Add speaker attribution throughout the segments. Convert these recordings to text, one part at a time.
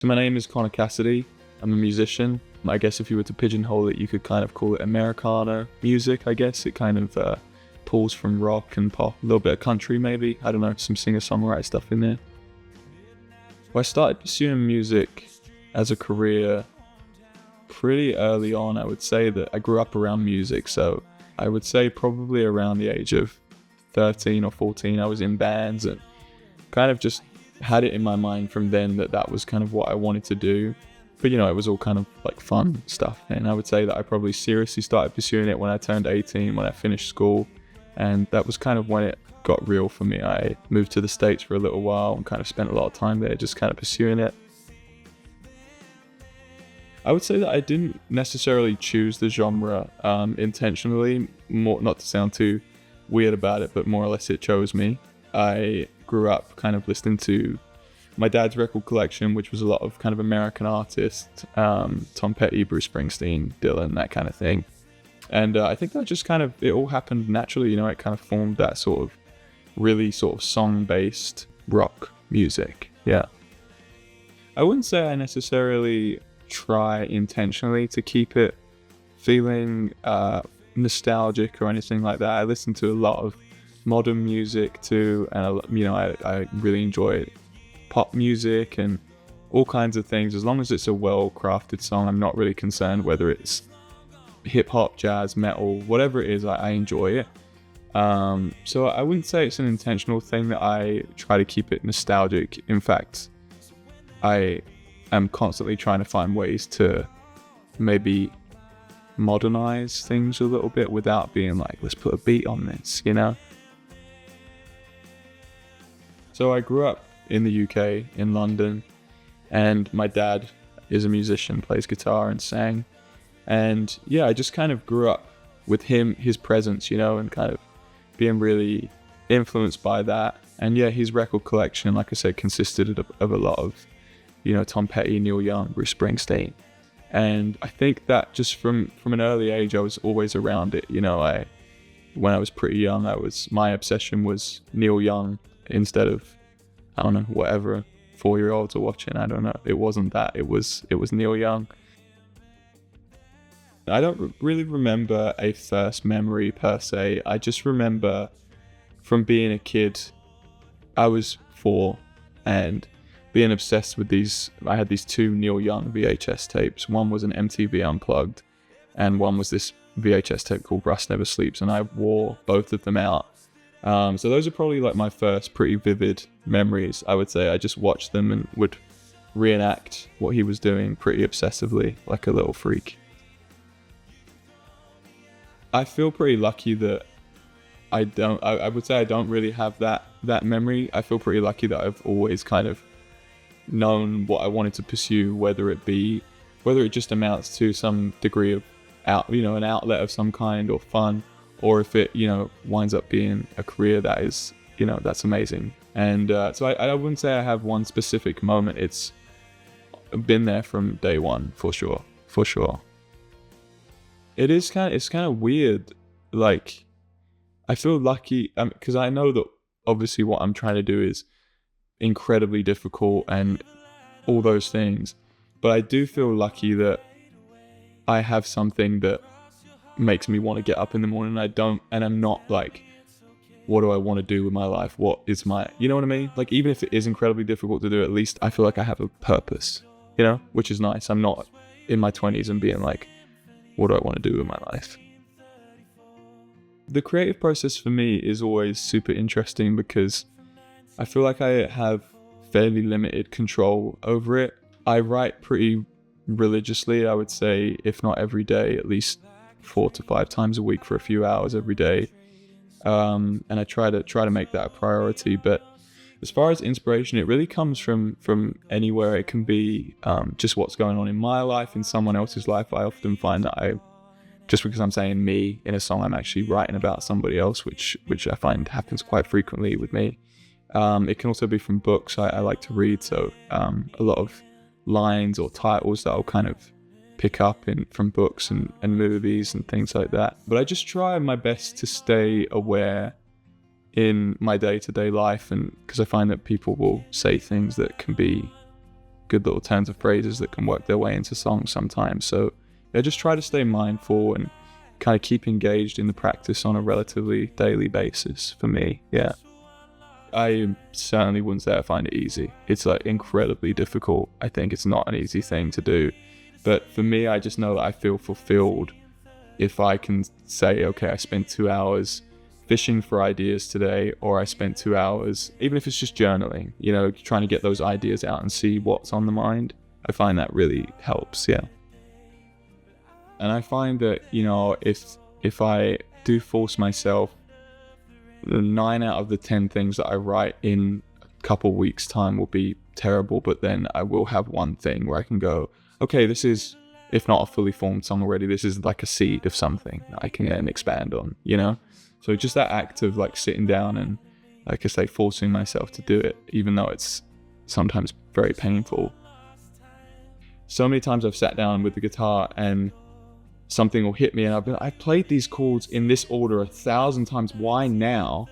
Speaker 1: So my name is Conor Cassidy. I'm a musician. I guess if you were to pigeonhole it, you could kind of call it Americana music, I guess. It kind of pulls from rock and pop, a little bit of country maybe. I don't know, some singer-songwriter stuff in there. Well, I started pursuing music as a career pretty early on. I would say that I grew up around music, so I would say probably around the age of 13 or 14, I was in bands and kind of just had it in my mind from then that was kind of what I wanted to do. But it was all kind of like fun stuff. And I would say that I probably seriously started pursuing it when I turned 18, when I finished school. And that was kind of when it got real for me. I moved to the States for a little while and kind of spent a lot of time there just kind of pursuing it. I would say that I didn't necessarily choose the genre intentionally, more not to sound too weird about it, but more or less it chose me. I grew up kind of listening to my dad's record collection, which was a lot of kind of American artists, Tom Petty, Bruce Springsteen, Dylan, that kind of thing. And I think that just kind of, it all happened naturally, it kind of formed that sort of really sort of song-based rock music, yeah. I wouldn't say I necessarily try intentionally to keep it feeling nostalgic or anything like that. I listen to a lot of modern music too, and I really enjoy pop music and all kinds of things. As long as it's a well-crafted song, I'm not really concerned whether it's hip-hop, jazz, metal, whatever it is, I enjoy it. So I wouldn't say it's an intentional thing that I try to keep it nostalgic. In fact, I am constantly trying to find ways to maybe modernize things a little bit without being like, let's put a beat on this, So I grew up in the UK, in London, and my dad is a musician, plays guitar and sang. And yeah, I just kind of grew up with him, his presence, and kind of being really influenced by that. And yeah, his record collection, like I said, consisted of a lot of, Tom Petty, Neil Young, Bruce Springsteen. And I think that just from an early age, I was always around it. When I was pretty young, my obsession was Neil Young instead of, I don't know, whatever 4-year-olds are watching. I don't know. It wasn't that. It was Neil Young. I don't really remember a first memory per se. I just remember from being a kid, I was 4 and being obsessed with these. I had these 2 Neil Young VHS tapes. One was an MTV Unplugged and one was this VHS tape called Rust Never Sleeps, and I wore both of them out. So those are probably like my first pretty vivid memories, I would say. I just watched them and would reenact what he was doing pretty obsessively, like a little freak. I feel pretty lucky that I would say I don't really have that memory. I feel pretty lucky that I've always kind of known what I wanted to pursue, whether it just amounts to some degree of an outlet of some kind or fun, or if it, winds up being a career that is, that's amazing. And so I wouldn't say I have one specific moment. It's been there from day one, for sure. It's kind of weird. Like, I feel lucky because I know that obviously what I'm trying to do is incredibly difficult and all those things. But I do feel lucky that I have something that makes me want to get up in the morning. And I'm not like, what do I want to do with my life? What is my, you know what I mean? Like, even if it is incredibly difficult to do, at least I feel like I have a purpose, which is nice. I'm not in my 20s and being like, what do I want to do with my life? The creative process for me is always super interesting because I feel like I have fairly limited control over it. I write pretty religiously, I would say, if not every day, at least 4 to 5 times a week for a few hours every day. And I try to make that a priority. But as far as inspiration, it really comes from anywhere. It can be just what's going on in my life, in someone else's life. I often find that just because I'm saying me in a song, I'm actually writing about somebody else, which I find happens quite frequently with me. It can also be from books. I like to read, so a lot of lines or titles that I'll kind of pick up from books and movies and things like that. But I just try my best to stay aware in my day-to-day life, and because I find that people will say things that can be good little turns of phrases that can work their way into songs sometimes. So yeah, just try to stay mindful and kind of keep engaged in the practice on a relatively daily basis for me. Yeah. I certainly wouldn't say I find it easy. It's like incredibly difficult. I think it's not an easy thing to do. But for me, I just know that I feel fulfilled if I can say, okay, I spent 2 hours fishing for ideas today, or I spent 2 hours, even if it's just journaling, you know, trying to get those ideas out and see what's on the mind. I find that really helps, yeah. And I find that, you know, if I do force myself, 9 out of the 10 things that I write in a couple weeks' time will be terrible, but then I will have one thing where I can go, okay, this is, if not a fully formed song already, this is like a seed of something that I can then expand on, you know? So just that act of like sitting down and, like I say, forcing myself to do it, even though it's sometimes very painful. So many times I've sat down with the guitar and something will hit me and I've played these chords in this order 1,000 times. Why now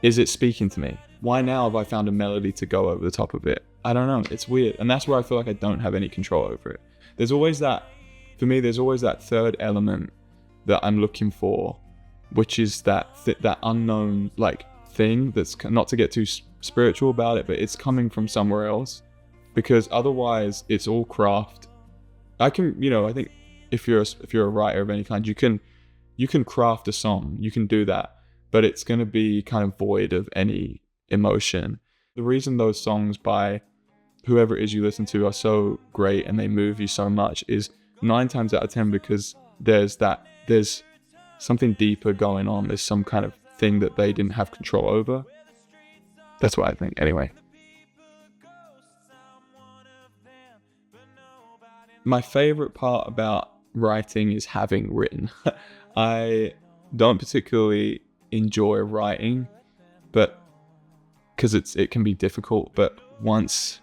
Speaker 1: is it speaking to me? Why now have I found a melody to go over the top of it? I don't know. It's weird. And that's where I feel like I don't have any control over it. There's always that, for me, there's always that third element that I'm looking for, which is that unknown like thing that's, not to get too spiritual about it, but it's coming from somewhere else, because otherwise it's all craft. I can, you know, I think if you're a writer of any kind, you can craft a song, you can do that, but it's going to be kind of void of any emotion. The reason those songs by whoever it is you listen to are so great and they move you so much is 9 times out of 10 because there's something deeper going on. There's some kind of thing that they didn't have control over. That's what I think, anyway. My favorite part about writing is having written. I don't particularly enjoy writing, but because it can be difficult, but once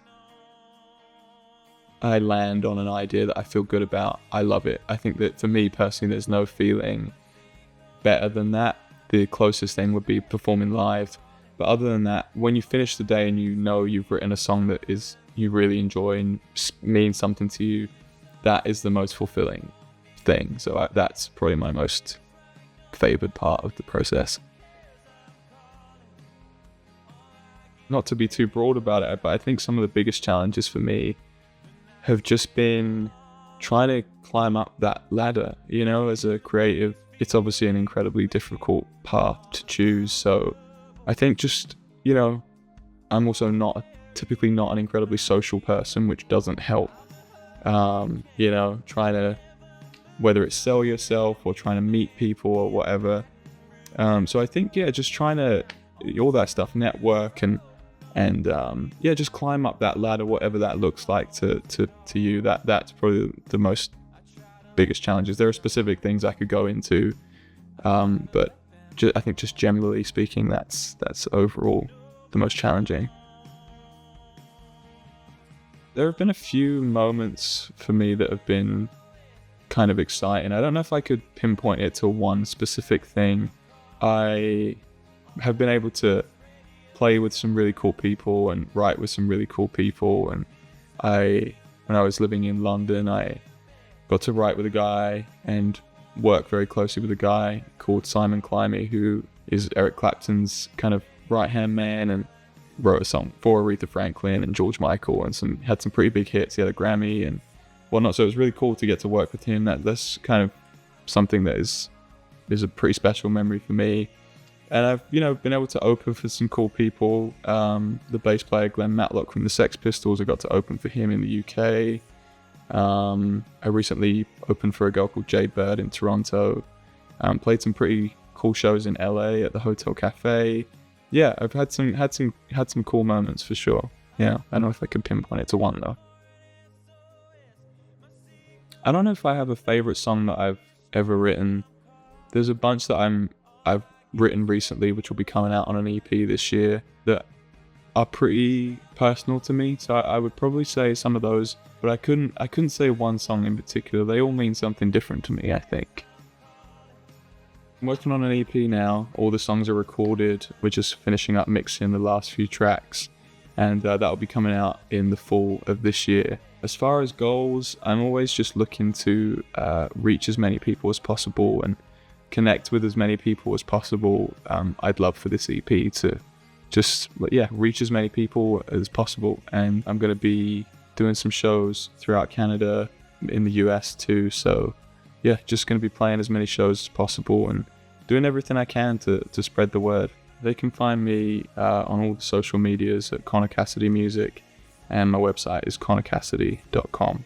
Speaker 1: I land on an idea that I feel good about, I love it. I think that for me personally, there's no feeling better than that. The closest thing would be performing live, but other than that, when you finish the day and you know you've written a song that is you really enjoy and means something to you, that is the most fulfilling thing. So that's probably my most favored part of the process. Not to be too broad about it, but I think some of the biggest challenges for me have just been trying to climb up that ladder. You know, as a creative, it's obviously an incredibly difficult path to choose. So I think just, you know, I'm also typically not an incredibly social person, which doesn't help. You know, trying to, whether it's sell yourself or trying to meet people or whatever. So I think, yeah, just trying to, all that stuff, network and yeah, just climb up that ladder, whatever that looks like to you. That's probably the biggest challenges. There are specific things I could go into, but I think just generally speaking, that's overall the most challenging. There have been a few moments for me that have been kind of exciting. I don't know if I could pinpoint it to one specific thing. I have been able to play with some really cool people and write with some really cool people. And when I was living in London, I got to write with a guy and work very closely with a guy called Simon Climby, who is Eric Clapton's kind of right-hand man, and wrote a song for Aretha Franklin and George Michael, and had some pretty big hits. He had a Grammy and whatnot. So it was really cool to get to work with him. That's kind of something that is a pretty special memory for me. And I've, you know, been able to open for some cool people. The bass player Glenn Matlock from the Sex Pistols, I got to open for him in the UK. I recently opened for a girl called Jade Bird in Toronto. Played some pretty cool shows in LA at the Hotel Cafe. Yeah, I've had some cool moments for sure. Yeah, I don't know if I could pinpoint it to one though. I don't know if I have a favorite song that I've ever written. There's a bunch that I've written recently, which will be coming out on an EP this year, that are pretty personal to me. So I would probably say some of those, but I couldn't say one song in particular. They all mean something different to me, I think. I'm working on an EP now. All the songs are recorded. We're just finishing up mixing the last few tracks. and that'll be coming out in the fall of this year. As far as goals, I'm always just looking to reach as many people as possible and connect with as many people as possible. I'd love for this EP to just reach as many people as possible, and I'm going to be doing some shows throughout Canada, in the US too, so just going to be playing as many shows as possible and doing everything I can to spread the word. They can find me on all the social medias at Conor Cassidy Music, and my website is conorcassidy.com.